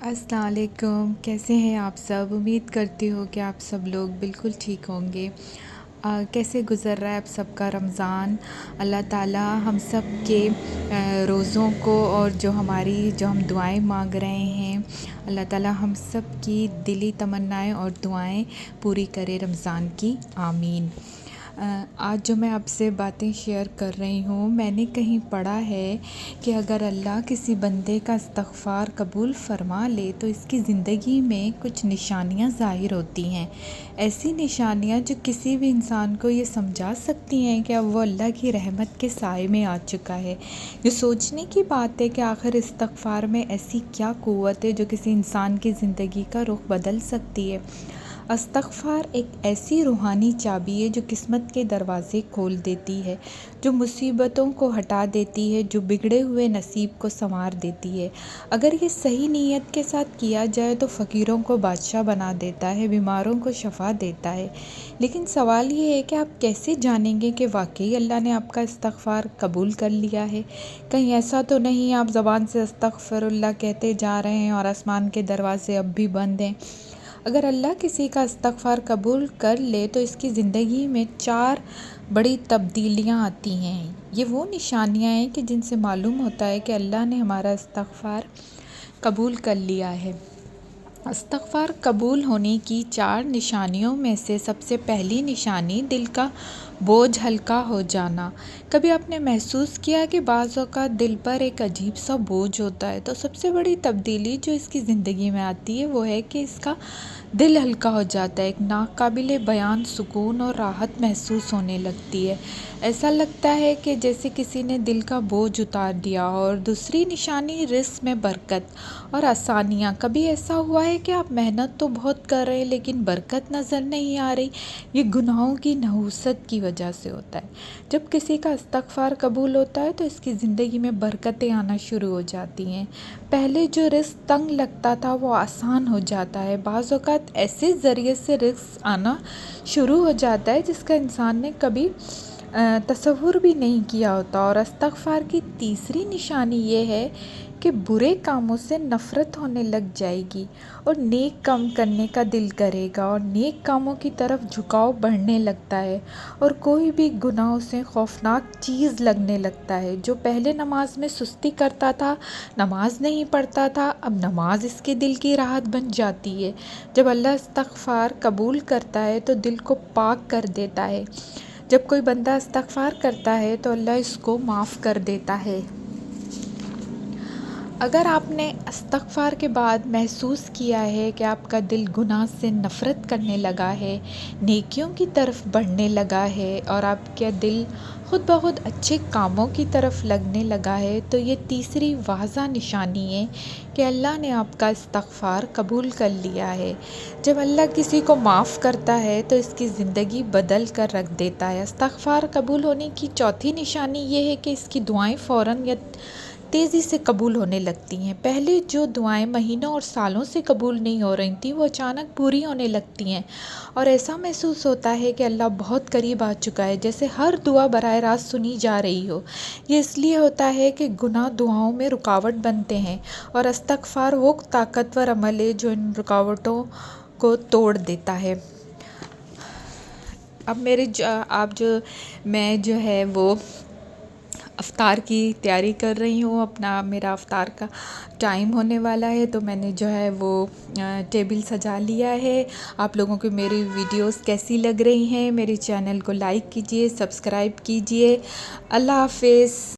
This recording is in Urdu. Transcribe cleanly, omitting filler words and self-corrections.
السلام علیکم، کیسے ہیں آپ سب؟ امید کرتی ہوں کہ آپ سب لوگ بالکل ٹھیک ہوں گے۔ کیسے گزر رہا ہے آپ سب کا رمضان؟ اللہ تعالیٰ ہم سب کے روزوں کو اور جو ہم دعائیں مانگ رہے ہیں، اللہ تعالیٰ ہم سب کی دلی تمنائیں اور دعائیں پوری کرے رمضان کی، آمین۔ آج جو میں آپ سے باتیں شیئر کر رہی ہوں، میں نے کہیں پڑھا ہے کہ اگر اللہ کسی بندے کا استغفار قبول فرما لے تو اس کی زندگی میں کچھ نشانیاں ظاہر ہوتی ہیں، ایسی نشانیاں جو کسی بھی انسان کو یہ سمجھا سکتی ہیں کہ اب وہ اللہ کی رحمت کے سائے میں آ چکا ہے۔ یہ سوچنے کی بات ہے کہ آخر استغفار میں ایسی کیا قوت ہے جو کسی انسان کی زندگی کا رخ بدل سکتی ہے۔ استغفار ایک ایسی روحانی چابی ہے جو قسمت کے دروازے کھول دیتی ہے، جو مصیبتوں کو ہٹا دیتی ہے، جو بگڑے ہوئے نصیب کو سنوار دیتی ہے۔ اگر یہ صحیح نیت کے ساتھ کیا جائے تو فقیروں کو بادشاہ بنا دیتا ہے، بیماروں کو شفا دیتا ہے۔ لیکن سوال یہ ہے کہ آپ کیسے جانیں گے کہ واقعی اللہ نے آپ کا استغفار قبول کر لیا ہے؟ کہیں ایسا تو نہیں آپ زبان سے استغفر اللہ کہتے جا رہے ہیں اور آسمان کے دروازے اب بھی بند ہیں؟ اگر اللہ کسی کا استغفار قبول کر لے تو اس کی زندگی میں 4 بڑی تبدیلیاں آتی ہیں۔ یہ وہ نشانیاں ہیں کہ جن سے معلوم ہوتا ہے کہ اللہ نے ہمارا استغفار قبول کر لیا ہے۔ استغفار قبول ہونے کی 4 نشانیوں میں سے سب سے پہلی نشانی دل کا بوجھ ہلکا ہو جانا۔ کبھی آپ نے محسوس کیا کہ بعض اوقات دل پر ایک عجیب سا بوجھ ہوتا ہے؟ تو سب سے بڑی تبدیلی جو اس کی زندگی میں آتی ہے وہ ہے کہ اس کا دل ہلکا ہو جاتا ہے، ایک ناقابل بیان سکون اور راحت محسوس ہونے لگتی ہے۔ ایسا لگتا ہے کہ جیسے کسی نے دل کا بوجھ اتار دیا ہو۔ اور دوسری نشانی رزق میں برکت اور آسانیاں۔ کبھی ایسا ہوا ہے کہ آپ محنت تو بہت کر رہے ہیں لیکن برکت نظر نہیں آ رہی؟ یہ گناہوں کی نحوست کی وجہ سے ہوتا ہے۔ جب کسی کا استغفار قبول ہوتا ہے تو اس کی زندگی میں برکتیں آنا شروع ہو جاتی ہیں۔ پہلے جو رزق تنگ لگتا تھا وہ آسان ہو جاتا ہے۔ بعض اوقات ایسے ذریعے سے رزق آنا شروع ہو جاتا ہے جس کا انسان نے کبھی تصور بھی نہیں کیا ہوتا۔ اور استغفار کی تیسری نشانی یہ ہے کہ برے کاموں سے نفرت ہونے لگ جائے گی اور نیک کام کرنے کا دل کرے گا، اور نیک کاموں کی طرف جھکاؤ بڑھنے لگتا ہے، اور کوئی بھی گناہ اسے خوفناک چیز لگنے لگتا ہے۔ جو پہلے نماز میں سستی کرتا تھا، نماز نہیں پڑھتا تھا، اب نماز اس کے دل کی راحت بن جاتی ہے۔ جب اللہ استغفار قبول کرتا ہے تو دل کو پاک کر دیتا ہے۔ جب کوئی بندہ استغفار کرتا ہے تو اللہ اس کو معاف کر دیتا ہے۔ اگر آپ نے استغفار کے بعد محسوس کیا ہے کہ آپ کا دل گناہ سے نفرت کرنے لگا ہے، نیکیوں کی طرف بڑھنے لگا ہے اور آپ کا دل خود بخود اچھے کاموں کی طرف لگنے لگا ہے، تو یہ تیسری واضح نشانی ہے کہ اللہ نے آپ کا استغفار قبول کر لیا ہے۔ جب اللہ کسی کو معاف کرتا ہے تو اس کی زندگی بدل کر رکھ دیتا ہے۔ استغفار قبول ہونے کی چوتھی نشانی یہ ہے کہ اس کی دعائیں فوراً یا تیزی سے قبول ہونے لگتی ہیں۔ پہلے جو دعائیں مہینوں اور سالوں سے قبول نہیں ہو رہی تھیں وہ اچانک پوری ہونے لگتی ہیں، اور ایسا محسوس ہوتا ہے کہ اللہ بہت قریب آ چکا ہے، جیسے ہر دعا براہ راست سنی جا رہی ہو۔ یہ اس لیے ہوتا ہے کہ گناہ دعاؤں میں رکاوٹ بنتے ہیں، اور استغفار وہ طاقتور عمل ہے جو ان رکاوٹوں کو توڑ دیتا ہے۔ اب میں جو ہے وہ افطار کی تیاری کر رہی ہوں۔ میرا افطار کا ٹائم ہونے والا ہے، تو میں نے جو ہے وہ ٹیبل سجا لیا ہے۔ آپ لوگوں کو میری ویڈیوز کیسی لگ رہی ہیں؟ میرے چینل کو لائک کیجئے، سبسکرائب کیجئے۔ اللہ حافظ۔